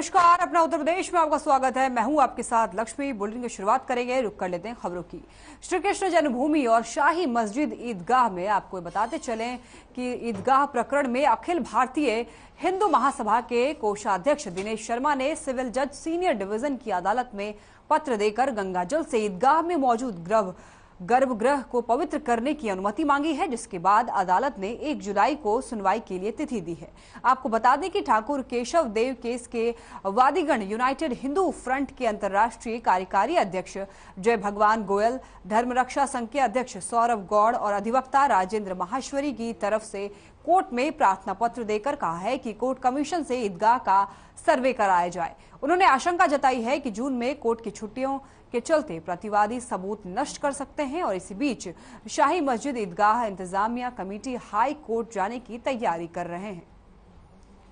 नमस्कार, अपना उत्तर प्रदेश में आपका स्वागत है। मैं हूं आपके साथ लक्ष्मी। बुलेटिन की शुरुआत करेंगे, रुक कर लेते हैं खबरों की। श्री कृष्ण जन्मभूमि और शाही मस्जिद ईदगाह में आपको बताते चलें कि ईदगाह प्रकरण में अखिल भारतीय हिंदू महासभा के कोषाध्यक्ष दिनेश शर्मा ने सिविल जज सीनियर डिवीजन की अदालत में पत्र देकर गंगाजल से ईदगाह में मौजूद गर्भगृह को पवित्र करने की अनुमति मांगी है, जिसके बाद अदालत ने 1 जुलाई को सुनवाई के लिए तिथि दी है। आपको बता दें कि ठाकुर केशव देव केस के वादीगण यूनाइटेड हिंदू फ्रंट के अंतर्राष्ट्रीय कार्यकारी अध्यक्ष जय भगवान गोयल, धर्मरक्षा संघ के अध्यक्ष सौरभ गौड़ और अधिवक्ता राजेंद्र माहेश्वरी की तरफ से कोर्ट में प्रार्थना पत्र देकर कहा है कि कोर्ट कमीशन से ईदगाह का सर्वे कराया जाए। उन्होंने आशंका जताई है कि जून में कोर्ट की छुट्टियों के चलते प्रतिवादी सबूत नष्ट कर सकते हैं और इसी बीच शाही मस्जिद ईदगाह इंतजामिया कमेटी हाई कोर्ट जाने की तैयारी कर रहे हैं।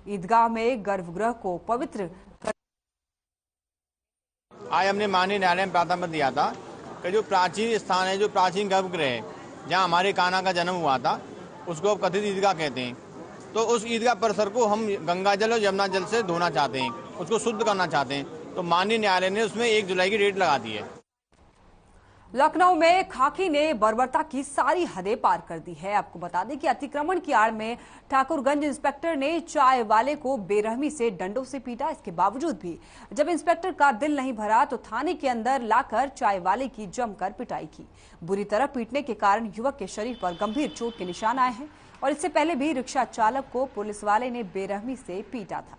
ईदगाह में गर्भगृह को पवित्र आज हमने माननीय न्यायालय में प्रार्थना पत्र दिया था कि जो प्राचीन स्थान है, जो प्राचीन गर्भगृह है जहाँ हमारे कान्हा का जन्म हुआ था, उसको कथित ईदगाह कहते हैं। तो उस ईदगाह परिसर को हम गंगा जल और यमुना जल से धोना चाहते हैं, उसको शुद्ध करना चाहते हैं। तो माननीय न्यायालय ने उसमें 1 जुलाई की डेट लगा दी है। लखनऊ में खाकी ने बर्बरता की सारी हदें पार कर दी है। आपको बता दें कि अतिक्रमण की आड़ में ठाकुरगंज इंस्पेक्टर ने चाय वाले को बेरहमी से डंडों से पीटा। इसके बावजूद भी जब इंस्पेक्टर का दिल नहीं भरा तो थाने के अंदर लाकर चाय वाले की जमकर पिटाई की। बुरी तरह पीटने के कारण युवक के शरीर पर गंभीर चोट के निशान आए हैं और इससे पहले भी रिक्शा चालक को पुलिस वाले ने बेरहमी से पीटा था।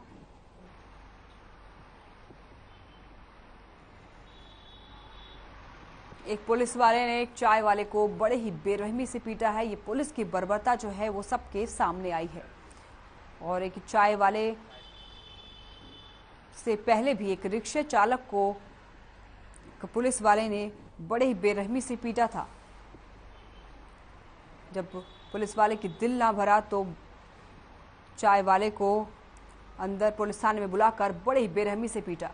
एक पुलिस वाले ने एक चाय वाले को बड़े ही बेरहमी से पीटा है। ये पुलिस की बर्बरता जो है वो सबके सामने आई है। और एक चाय वाले से पहले भी एक रिक्शा चालक को पुलिस वाले ने बड़े ही बेरहमी से पीटा था। जब पुलिस वाले की दिल ना भरा तो चाय वाले को अंदर पुलिस थाने में बुलाकर बड़े ही बेरहमी से पीटा।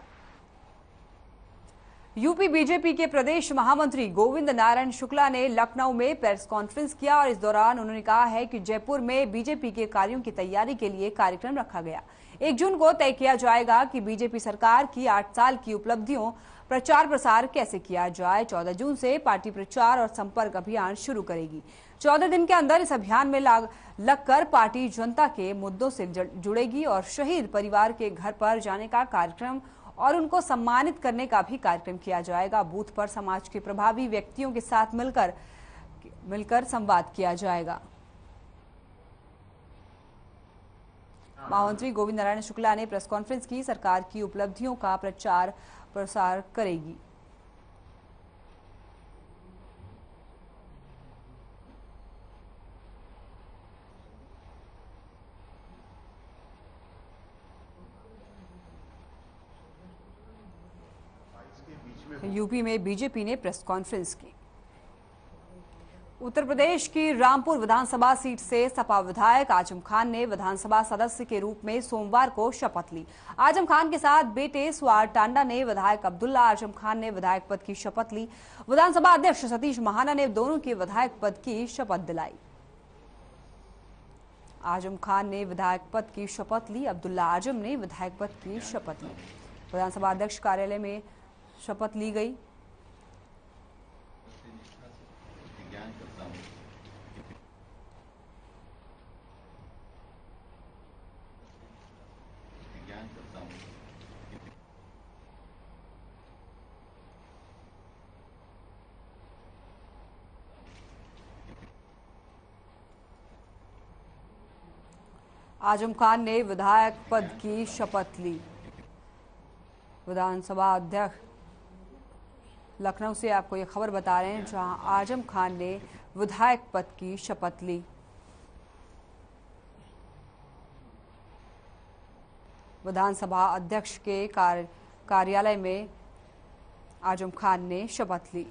यूपी बीजेपी के प्रदेश महामंत्री गोविंद नारायण शुक्ला ने लखनऊ में प्रेस कॉन्फ्रेंस किया और इस दौरान उन्होंने कहा है कि जयपुर में बीजेपी के कार्यों की तैयारी के लिए कार्यक्रम रखा गया। 1 जून को तय किया जाएगा कि बीजेपी सरकार की 8 साल की उपलब्धियों प्रचार प्रसार कैसे किया जाए। 14 जून से पार्टी प्रचार और संपर्क अभियान शुरू करेगी। 14 दिन के अंदर इस अभियान में लगकर पार्टी जनता के मुद्दों से जुड़ेगी और शहीद परिवार के घर पर जाने का कार्यक्रम और उनको सम्मानित करने का भी कार्यक्रम किया जाएगा। बूथ पर समाज के प्रभावी व्यक्तियों के साथ मिलकर संवाद किया जाएगा। महामंत्री गोविंद नारायण शुक्ला ने प्रेस कॉन्फ्रेंस की, सरकार की उपलब्धियों का प्रचार प्रसार करेगी। यूपी में बीजेपी ने प्रेस कॉन्फ्रेंस की। उत्तर प्रदेश की रामपुर विधानसभा सीट से सपा विधायक आजम खान ने विधानसभा सदस्य के रूप में सोमवार को शपथ ली। आजम खान के साथ बेटे स्वार टांडा ने विधायक अब्दुल्ला आजम खान ने विधायक पद की शपथ ली। विधानसभा अध्यक्ष सतीश महाना ने दोनों के विधायक पद की शपथ दिलाई। आजम खान ने विधायक पद की शपथ ली, अब्दुल्ला आजम ने विधायक पद की शपथ ली। विधानसभा अध्यक्ष कार्यालय में शपथ ली गई। आजम खान ने विधायक पद की शपथ ली। विधानसभा अध्यक्ष लखनऊ से आपको ये खबर बता रहे हैं, जहां आजम खान ने विधायक पद की शपथ ली। विधानसभा अध्यक्ष के कार्यालय में आजम खान ने शपथ ली।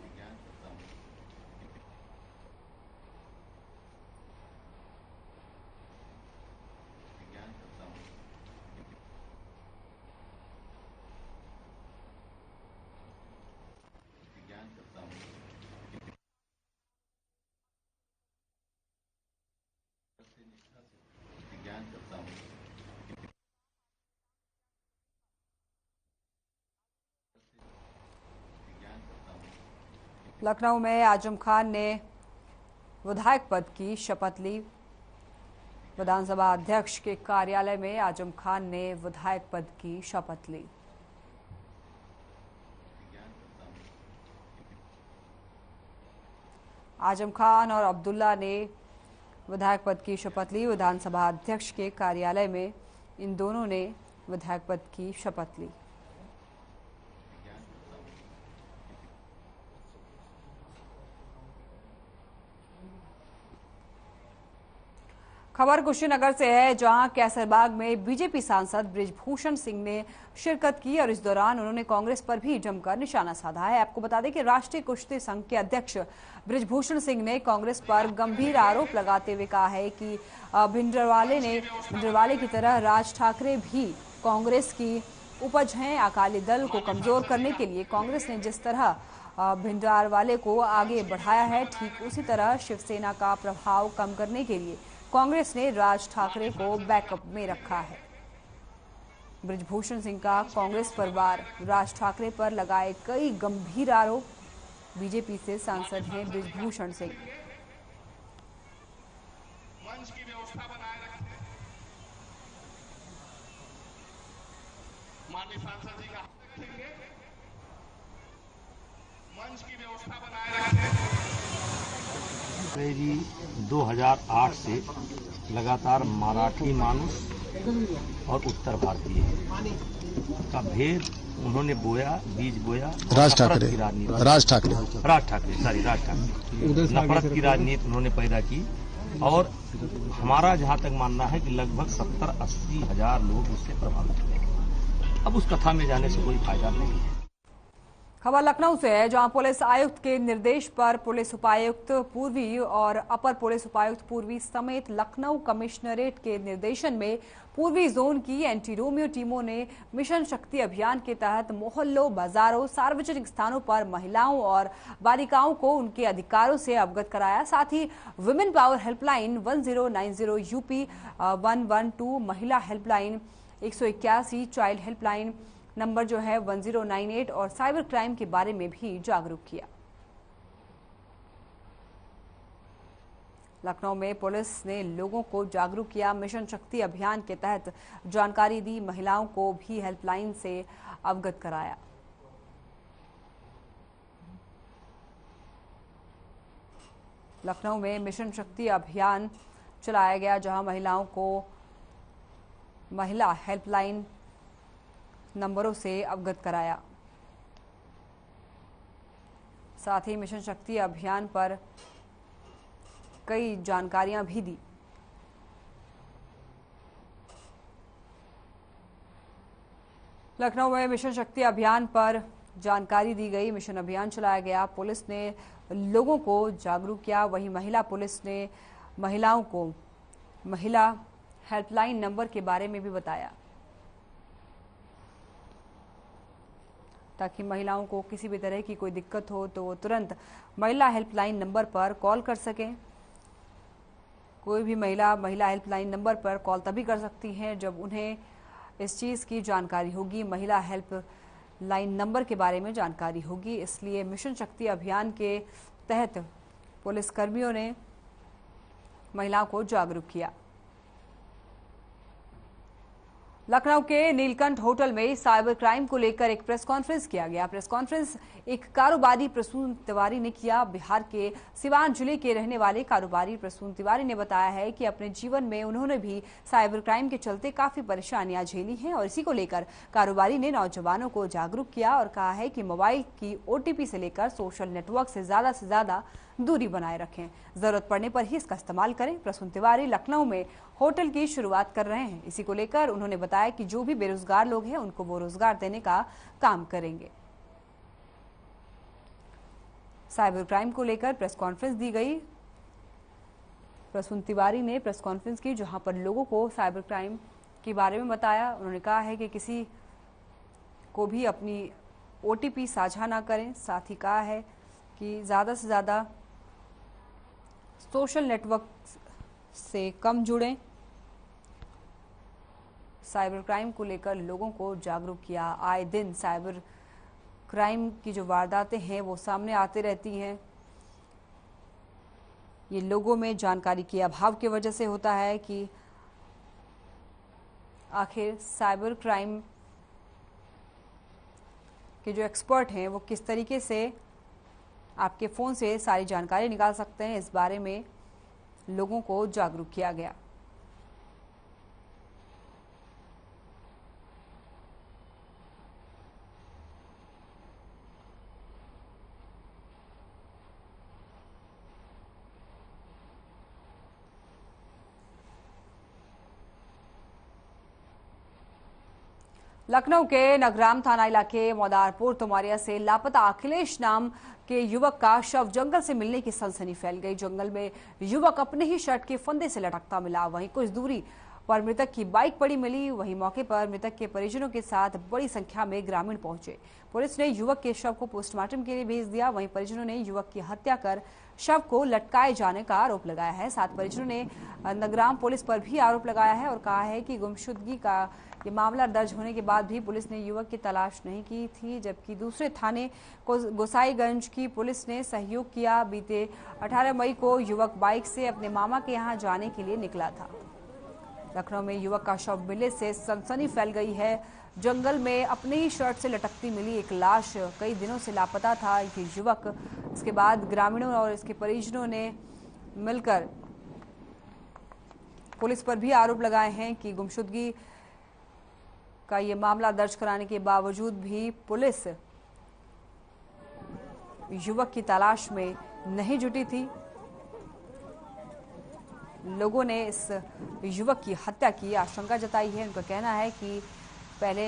लखनऊ में आजम खान ने विधायक पद की शपथ ली। विधानसभा अध्यक्ष के कार्यालय में आजम खान ने विधायक पद की शपथ ली। आजम खान और अब्दुल्ला ने विधायक पद की शपथ ली। विधानसभा अध्यक्ष के कार्यालय में इन दोनों ने विधायक पद की शपथ ली। खबर कुशीनगर से है, जहां कैसरबाग में बीजेपी सांसद बृजभूषण सिंह ने शिरकत की और इस दौरान उन्होंने कांग्रेस पर भी जमकर निशाना साधा है। आपको बता दें कि राष्ट्रीय कुश्ती संघ के अध्यक्ष बृजभूषण सिंह ने कांग्रेस पर गंभीर आरोप लगाते हुए कहा है कि भिंडरवाले की तरह राज ठाकरे भी कांग्रेस की उपज हैं। अकाली दल को कमजोर करने के लिए कांग्रेस ने जिस तरह भिंडरवाले को आगे बढ़ाया है, ठीक उसी तरह शिवसेना का प्रभाव कम करने के लिए कांग्रेस ने राज ठाकरे को बैकअप में रखा है। बृजभूषण सिंह का कांग्रेस परिवार राज ठाकरे पर लगाए कई गंभीर आरोप। बीजेपी से सांसद हैं बृजभूषण सिंह। मंच की व्यवस्था बनाए रखें। माननीय सांसद जी का रखेंगे। मंच की व्यवस्था बनाए रखें। जी 2008 से लगातार मराठी मानुस और उत्तर भारतीय का भेद उन्होंने बीज बोया। राज ठाकरे नफरत की राजनीति उन्होंने पैदा की और हमारा जहां तक मानना है कि लगभग 70-80 हजार लोग उससे प्रभावित हुए। अब उस कथा में जाने से कोई फायदा नहीं है। खबर लखनऊ से है, जहां पुलिस आयुक्त के निर्देश पर पुलिस उपायुक्त पूर्वी और अपर पुलिस उपायुक्त पूर्वी समेत लखनऊ कमिश्नरेट के निर्देशन में पूर्वी जोन की एंटी रोमियो टीमों ने मिशन शक्ति अभियान के तहत मोहल्लों, बाजारों, सार्वजनिक स्थानों पर महिलाओं और बालिकाओं को उनके अधिकारों से अवगत कराया। साथ ही वुमेन पावर हेल्पलाइन 1090 यूपी 112, महिला हेल्पलाइन 181, चाइल्ड हेल्पलाइन नंबर जो है 1098 और साइबर क्राइम के बारे में भी जागरूक किया। लखनऊ में पुलिस ने लोगों को जागरूक किया। मिशन शक्ति अभियान के तहत जानकारी दी, महिलाओं को भी हेल्पलाइन से अवगत कराया। लखनऊ में मिशन शक्ति अभियान चलाया गया, जहां महिलाओं को महिला हेल्पलाइन नंबरों से अवगत कराया। साथ ही मिशन शक्ति अभियान पर कई जानकारियां भी दी। लखनऊ में मिशन शक्ति अभियान पर जानकारी दी गई। मिशन अभियान चलाया गया, पुलिस ने लोगों को जागरूक किया। वहीं महिला पुलिस ने महिलाओं को महिला हेल्पलाइन नंबर के बारे में भी बताया, ताकि महिलाओं को किसी भी तरह की कोई दिक्कत हो तो वो तुरंत महिला हेल्पलाइन नंबर पर कॉल कर सकें। कोई भी महिला हेल्पलाइन नंबर पर कॉल तभी कर सकती हैं जब उन्हें इस चीज़ की जानकारी होगी, महिला हेल्पलाइन नंबर के बारे में जानकारी होगी। इसलिए मिशन शक्ति अभियान के तहत पुलिसकर्मियों ने महिलाओं को जागरूक किया। लखनऊ के नीलकंठ होटल में साइबर क्राइम को लेकर एक प्रेस कॉन्फ्रेंस किया गया। प्रेस कॉन्फ्रेंस एक कारोबारी प्रसून तिवारी ने किया। बिहार के सिवान जिले के रहने वाले कारोबारी प्रसून तिवारी ने बताया है कि अपने जीवन में उन्होंने भी साइबर क्राइम के चलते काफी परेशानियां झेली हैं और इसी को लेकर कारोबारी ने नौजवानों को जागरूक किया और कहा है कि मोबाइल की OTP से लेकर सोशल नेटवर्क से ज्यादा दूरी बनाए रखें, जरूरत पड़ने पर ही इसका इस्तेमाल करें। प्रसून तिवारी लखनऊ में होटल की शुरुआत कर रहे हैं। इसी को लेकर उन्होंने बताया कि जो भी बेरोजगार लोग हैं उनको वो रोजगार देने का काम करेंगे। साइबर क्राइम को लेकर प्रेस कॉन्फ्रेंस दी गई। प्रसून तिवारी ने प्रेस कॉन्फ्रेंस की, जहां पर लोगों को साइबर क्राइम के बारे में बताया। उन्होंने कहा है कि किसी को भी अपनी OTP साझा ना करें। साथ ही कहा है कि ज़्यादा से ज़्यादा सोशल नेटवर्क से कम जुड़ें। साइबर क्राइम को लेकर लोगों को जागरूक किया। आए दिन साइबर क्राइम की जो वारदातें हैं वो सामने आती रहती हैं। ये लोगों में जानकारी के अभाव की वजह से होता है कि आखिर साइबर क्राइम के जो एक्सपर्ट हैं वो किस तरीके से आपके फ़ोन से सारी जानकारी निकाल सकते हैं, इस बारे में लोगों को जागरूक किया गया। लखनऊ के नगराम थाना इलाके मौदारपुर तोमारिया से लापता अखिलेश नाम के युवक का शव जंगल से मिलने की सनसनी फैल गई। जंगल में युवक अपने ही शर्ट के फंदे से लटकता मिला। वहीं कुछ दूरी पर मृतक की बाइक पड़ी मिली। वहीं मौके पर मृतक के परिजनों के साथ बड़ी संख्या में ग्रामीण पहुंचे। पुलिस ने युवक के शव को पोस्टमार्टम के लिए भेज दिया। वहीं परिजनों ने युवक की हत्या कर शव को लटकाए जाने का आरोप लगाया है। साथ परिजनों ने नगराम पुलिस पर भी आरोप लगाया है और कहा है कि गुमशुदगी का ये मामला दर्ज होने के बाद भी पुलिस ने युवक की तलाश नहीं की थी, जबकि दूसरे थाने गोसाईगंज की पुलिस ने सहयोग किया। बीते 18 मई को युवक बाइक से अपने मामा के यहां जाने के लिए निकला था। लखनऊ में युवक का शव मिलने से सनसनी फैल गई है। जंगल में अपने ही शर्ट से लटकती मिली एक लाश कई दिनों से लापता था ये युवक। इसके बाद ग्रामीणों और इसके परिजनों ने मिलकर पुलिस पर भी आरोप लगाए हैं कि गुमशुदगी का ये मामला दर्ज कराने के बावजूद भी पुलिस युवक की तलाश में नहीं जुटी थी। लोगों ने इस युवक की हत्या की आशंका जताई है। उनका कहना है कि पहले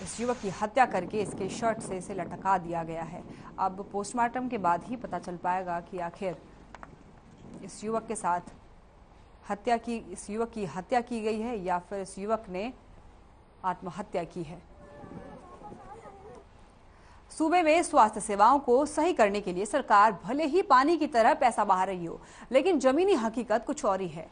इस युवक की हत्या करके इसके शर्ट से इसे लटका दिया गया है। अब पोस्टमार्टम के बाद ही पता चल पाएगा कि आखिर इस युवक के साथ इस युवक की हत्या की गई है या फिर इस युवक ने आत्महत्या की है। सूबे में स्वास्थ्य सेवाओं को सही करने के लिए सरकार भले ही पानी की तरह पैसा बहा रही हो, लेकिन जमीनी हकीकत कुछ और ही है।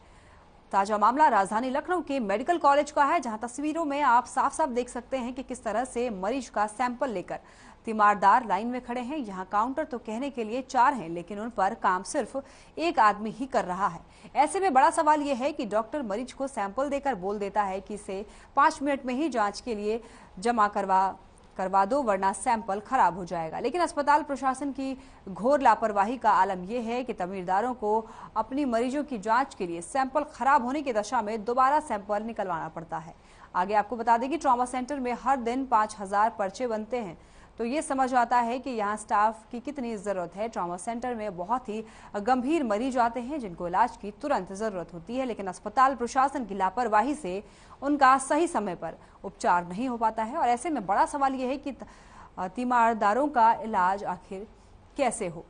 ताजा मामला राजधानी लखनऊ के मेडिकल कॉलेज का है, जहां तस्वीरों में आप साफ साफ देख सकते हैं कि किस तरह से मरीज का सैंपल लेकर तीमारदार लाइन में खड़े हैं। यहाँ काउंटर तो कहने के लिए 4 हैं, लेकिन उन पर काम सिर्फ एक आदमी ही कर रहा है। ऐसे में बड़ा सवाल यह है कि डॉक्टर मरीज को सैंपल देकर बोल देता है कि इसे 5 मिनट में ही जांच के लिए जमा करवा दो, वरना सैंपल खराब हो जाएगा। लेकिन अस्पताल प्रशासन की घोर लापरवाही का आलम यह है कि तमीरदारों को अपनी मरीजों की जांच के लिए सैंपल खराब होने की दशा में दोबारा सैंपल निकलवाना पड़ता है। आगे आपको बता दें कि ट्रॉमा सेंटर में हर दिन 5000 पर्चे बनते हैं, तो ये समझ आता है कि यहाँ स्टाफ की कितनी जरूरत है। ट्रॉमा सेंटर में बहुत ही गंभीर मरीज आते हैं जिनको इलाज की तुरंत जरूरत होती है, लेकिन अस्पताल प्रशासन की लापरवाही से उनका सही समय पर उपचार नहीं हो पाता है। और ऐसे में बड़ा सवाल यह है कि तीमारदारों का इलाज आखिर कैसे हो।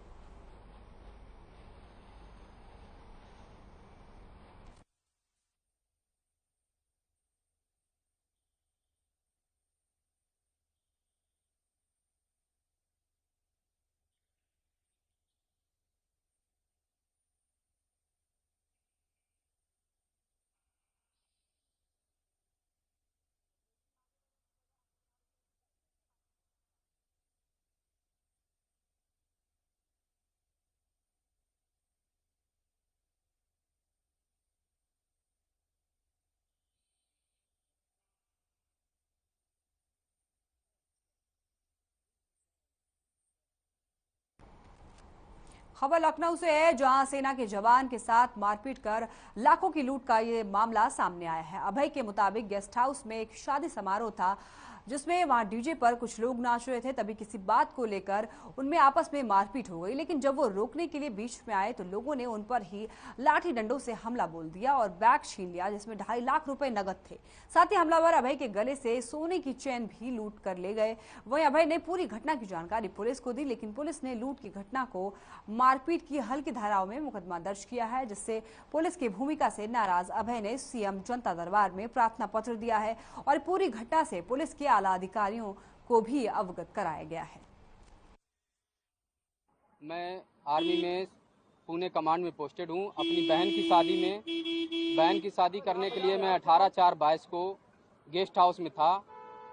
खबर लखनऊ से है, जहां सेना के जवान के साथ मारपीट कर लाखों की लूट का ये मामला सामने आया है। अभय के मुताबिक गेस्ट हाउस में एक शादी समारोह था, जिसमें वहां डीजे पर कुछ लोग नाच रहे थे। तभी किसी बात को लेकर उनमें आपस में मारपीट हो गई, लेकिन जब वो रोकने के लिए बीच में आए तो लोगों ने उन पर ही लाठी डंडों से हमला बोल दिया और बैग छीन लिया, जिसमें 2.5 लाख रुपए नगद थे। साथ ही हमलावर अभय के गले से सोने की चेन भी लूट कर ले गए। वहीं अभय ने पूरी घटना की जानकारी पुलिस को दी, लेकिन पुलिस ने लूट की घटना को मारपीट की हल्की धाराओं में मुकदमा दर्ज किया है, जिससे पुलिस की भूमिका से नाराज अभय ने सीएम जनता दरबार में प्रार्थना पत्र दिया है और पूरी घटना से पुलिस के आला अधिकारियों को भी अवगत कराया गया है। मैं आर्मी में पुणे कमांड में पोस्टेड हूं। अपनी बहन की शादी करने के लिए मैं 18/4/22 को गेस्ट हाउस में था।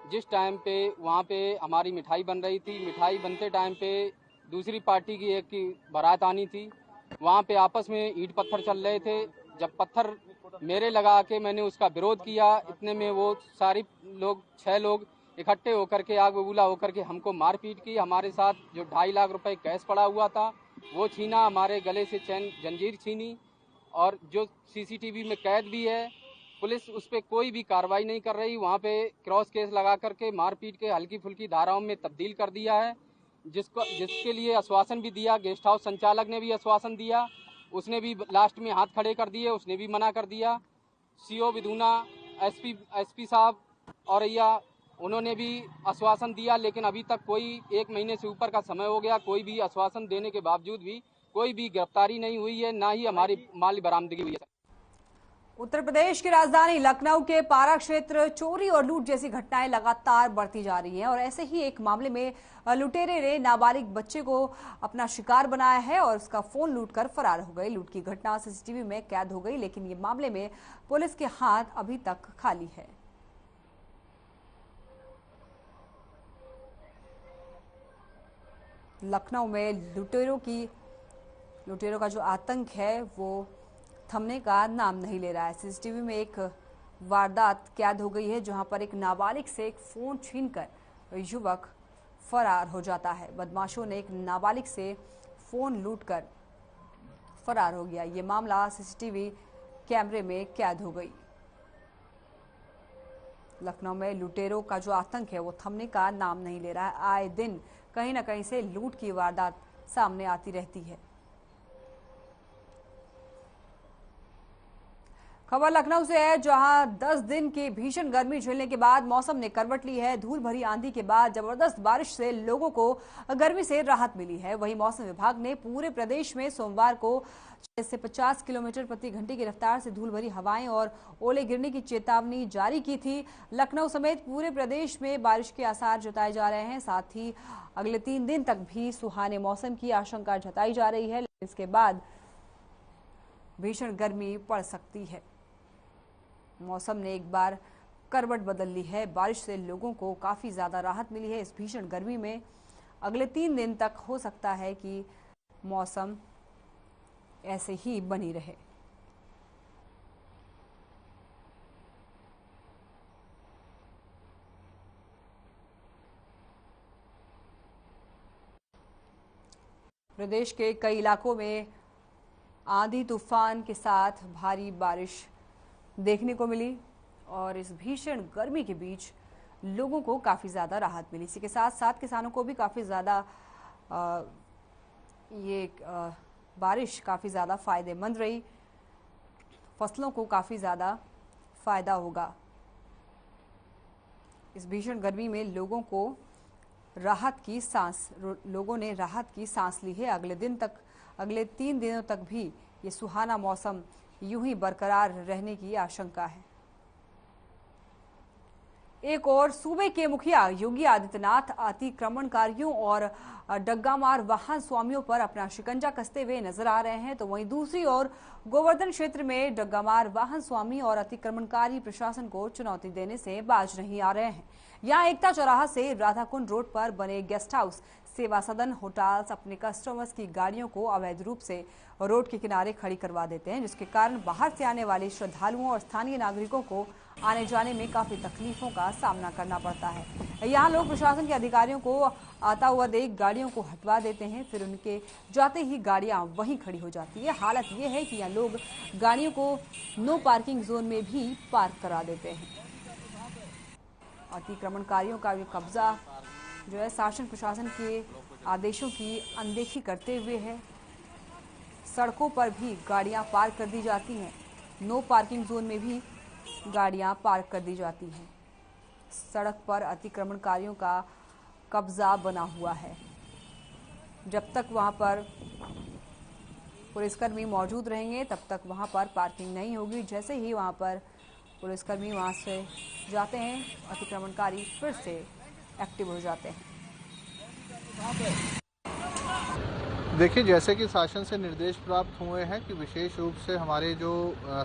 जिस टाइम पे वहाँ पे हमारी मिठाई बन रही थी, मिठाई बनते टाइम पे दूसरी पार्टी की एक की बारात आनी थी। वहाँ पे आपस में ईंट पत्थर चल रहे थे। जब पत्थर मेरे लगा के मैंने उसका विरोध किया, इतने में वो सारी लोग 6 लोग इकट्ठे होकर के आग बबूला होकर के हमको मारपीट की। हमारे साथ जो 2.5 लाख रुपए कैश पड़ा हुआ था वो छीना, हमारे गले से चैन जंजीर छीनी, और जो सीसीटीवी में कैद भी है। पुलिस उस पर कोई भी कार्रवाई नहीं कर रही। वहाँ पे क्रॉस केस लगा करके मारपीट के हल्की फुल्की धाराओं में तब्दील कर दिया है, जिसके लिए आश्वासन भी दिया। गेस्ट हाउस संचालक ने भी आश्वासन दिया, उसने भी लास्ट में हाथ खड़े कर दिए, उसने भी मना कर दिया। सीओ विधुना, एसपी साहब औरैया, उन्होंने भी आश्वासन दिया, लेकिन अभी तक कोई 1 महीने से ऊपर का समय हो गया, कोई भी आश्वासन देने के बावजूद भी कोई भी गिरफ्तारी नहीं हुई है, ना ही हमारी माल बरामदगी हुई है। उत्तर प्रदेश की राजधानी लखनऊ के पारा क्षेत्र चोरी और लूट जैसी घटनाएं लगातार बढ़ती जा रही हैं और ऐसे ही एक मामले में लुटेरे ने नाबालिग बच्चे को अपना शिकार बनाया है और उसका फोन लूटकर फरार हो गए। लूट की घटना सीसीटीवी में कैद हो गई, लेकिन ये मामले में पुलिस के हाथ अभी तक खाली है। लखनऊ में लुटेरों का जो आतंक है वो थमने का नाम नहीं ले रहा है। सीसीटीवी में एक वारदात कैद हो गई है जहां पर एक नाबालिग से एक फोन छीनकर युवक फरार हो जाता है। बदमाशों ने एक नाबालिग से फोन लूटकर फरार हो गया। ये मामला सीसीटीवी कैमरे में कैद हो गई। लखनऊ में लुटेरों का जो आतंक है वो थमने का नाम नहीं ले रहा है। आए दिन कहीं ना कहीं से लूट की वारदात सामने आती रहती है। खबर लखनऊ से है, जहां 10 दिन की भीषण गर्मी झेलने के बाद मौसम ने करवट ली है। धूल भरी आंधी के बाद जबरदस्त बारिश से लोगों को गर्मी से राहत मिली है। वहीं मौसम विभाग ने पूरे प्रदेश में सोमवार को 40 से 50 किलोमीटर प्रति घंटे की रफ्तार से धूल भरी हवाएं और ओले गिरने की चेतावनी जारी की थी। लखनऊ समेत पूरे प्रदेश में बारिश के आसार जताए जा रहे हैं। साथ ही अगले 3 दिन तक भी सुहाने मौसम की आशंका जताई जा रही है, लेकिन इसके बाद भीषण गर्मी पड़ सकती है। मौसम ने एक बार करवट बदल ली है। बारिश से लोगों को काफी ज्यादा राहत मिली है। इस भीषण गर्मी में अगले 3 दिन तक हो सकता है कि मौसम ऐसे ही बनी रहे। प्रदेश के कई इलाकों में आंधी तूफान के साथ भारी बारिश देखने को मिली और इस भीषण गर्मी के बीच लोगों को काफ़ी ज़्यादा राहत मिली। इसी के साथ साथ किसानों को भी काफ़ी ज़्यादा बारिश काफ़ी ज़्यादा फ़ायदेमंद रही। फसलों को काफ़ी ज़्यादा फ़ायदा होगा। इस भीषण गर्मी में लोगों ने राहत की सांस ली है। अगले 3 दिनों तक भी ये सुहाना मौसम यूं ही बरकरार रहने की आशंका है। एक और सूबे के मुखिया योगी आदित्यनाथ अतिक्रमणकारियों और डग्गामार वाहन स्वामियों पर अपना शिकंजा कसते हुए नजर आ रहे हैं, तो वहीं दूसरी ओर गोवर्धन क्षेत्र में डग्गामार वाहन स्वामी और अतिक्रमणकारी प्रशासन को चुनौती देने से बाज नहीं आ रहे हैं। यहां एकता चौराहा से राधाकुंड रोड पर बने गेस्ट हाउस, सेवा सदन, होटल्स अपने कस्टमर्स की गाड़ियों को अवैध रूप से रोड के किनारे खड़ी करवा देते हैं, जिसके कारण बाहर से आने वाले श्रद्धालुओं और स्थानीय नागरिकों को आने जाने में काफी तकलीफों का सामना करना पड़ता है। यहाँ लोग प्रशासन के अधिकारियों को आता हुआ देख गाड़ियों को हटवा देते हैं, फिर उनके जाते ही गाड़ियां वहीं खड़ी हो जाती है। हालत ये है कि यहाँ लोग गाड़ियों को नो पार्किंग जोन में भी पार्क करा देते हैं। अतिक्रमणकारियों का ये कब्जा जो है शासन प्रशासन के आदेशों की अनदेखी करते हुए है। सड़कों पर भी गाड़ियां पार्क कर दी जाती हैं, नो पार्किंग जोन में भी गाड़ियां पार्क कर दी जाती हैं। सड़क पर अतिक्रमणकारियों का कब्जा बना हुआ है। जब तक वहां पर पुलिसकर्मी मौजूद रहेंगे तब तक वहां पर पार्किंग नहीं होगी। जैसे ही वहां पर पुलिसकर्मी वहां से जाते हैं, अतिक्रमणकारी फिर से एक्टिव हो जाते हैं। देखिए, जैसे कि शासन से निर्देश प्राप्त हुए हैं कि विशेष रूप से हमारे जो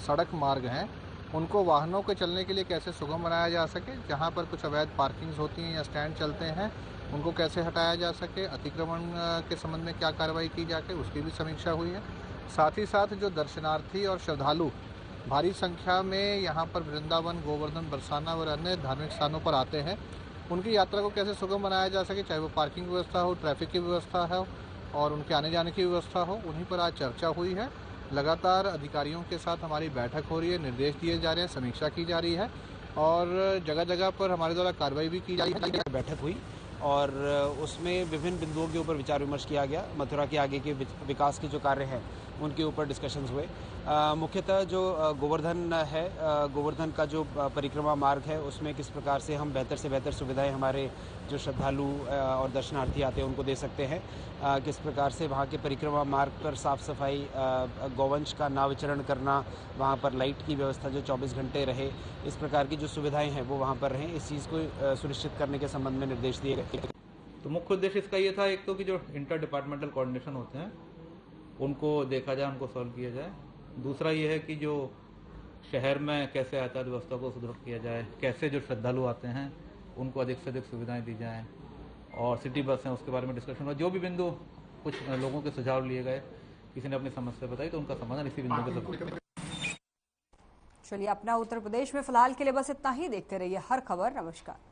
सड़क मार्ग हैं उनको वाहनों के चलने के लिए कैसे सुगम बनाया जा सके, जहां पर कुछ अवैध पार्किंग्स होती हैं या स्टैंड चलते हैं उनको कैसे हटाया जा सके, अतिक्रमण के संबंध में क्या कार्रवाई की जाके उसकी भी समीक्षा हुई है। साथ ही साथ जो दर्शनार्थी और श्रद्धालु भारी संख्या में यहाँ पर वृंदावन, गोवर्धन, बरसाना और अन्य धार्मिक स्थानों पर आते हैं, उनकी यात्रा को कैसे सुगम बनाया जा सके, चाहे वो पार्किंग व्यवस्था हो, ट्रैफिक की व्यवस्था हो और उनके आने जाने की व्यवस्था हो, उन्हीं पर आज चर्चा हुई है। लगातार अधिकारियों के साथ हमारी बैठक हो रही है, निर्देश दिए जा रहे हैं, समीक्षा की जा रही है और जगह जगह पर हमारे द्वारा कार्रवाई भी की जा रही है। बैठक हुई और उसमें विभिन्न बिंदुओं के ऊपर विचार विमर्श किया गया। मथुरा के आगे के विकास के जो कार्य हैं उनके ऊपर डिस्कशंस हुए। मुख्यतः जो गोवर्धन है, गोवर्धन का जो परिक्रमा मार्ग है उसमें किस प्रकार से हम बेहतर से बेहतर सुविधाएं हमारे जो श्रद्धालु और दर्शनार्थी आते हैं उनको दे सकते हैं, किस प्रकार से वहाँ के परिक्रमा मार्ग पर साफ सफाई, गौवंश का ना विचरण करना, वहाँ पर लाइट की व्यवस्था जो 24 घंटे रहे, इस प्रकार की जो सुविधाएं हैं वो वहाँ पर रहें, इस चीज़ को सुनिश्चित करने के संबंध में निर्देश दिए गए। तो मुख्य उद्देश्य इसका ये था, एक तो कि जो इंटर डिपार्टमेंटल कोऑर्डिनेशन होते हैं उनको देखा जाए, उनको सॉल्व किया जाए। दूसरा ये है कि जो शहर में कैसे यातायात व्यवस्था को सुदृढ़ किया जाए, कैसे जो श्रद्धालु आते हैं उनको अधिक से अधिक सुविधाएं दी जाएं और सिटी बस हैं उसके बारे में डिस्कशन हुआ। जो भी बिंदु कुछ लोगों के सुझाव लिए गए, किसी ने अपनी समस्या बताई तो उनका समाधान इसी बिंदु के। चलिए, अपना उत्तर प्रदेश में फिलहाल के लिए बस इतना ही। देखते रहिए हर खबर। नमस्कार।